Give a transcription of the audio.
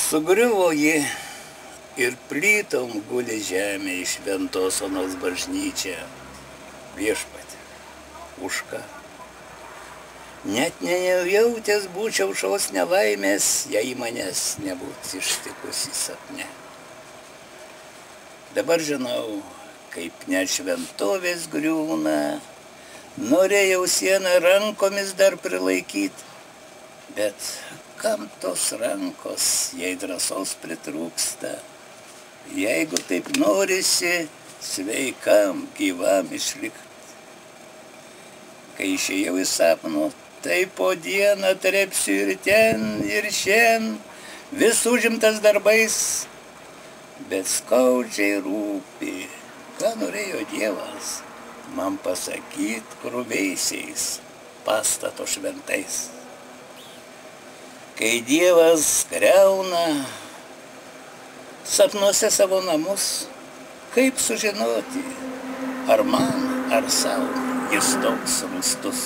Sugriuvo ji ir plytom guli žemė iš Šventos Onos bažnyčia. Viešpatie, už ką? Net nejautęs būčiau šios nelaimės, jei manęs nebūtų ištikusi sapne. Dabar žinau, kaip net šventovės griūna, norėjau sieną rankomis dar prilaikyti, bet kam tos rankos, jei drąsos pritrūksta, jeigu taip norisi sveikam, gyvam išlikti. Kai išėjau į sapno, tai po dieną trepsiu ir ten, ir šien, vis užimtas darbais, bet skaudžiai rūpi, ką norėjo Dievas man pasakyt krūveisiais pastato šventais. Kai Dievas griauna sapnuose savo namus, kaip sužinoti, ar man, ar sau jis toks rūstus.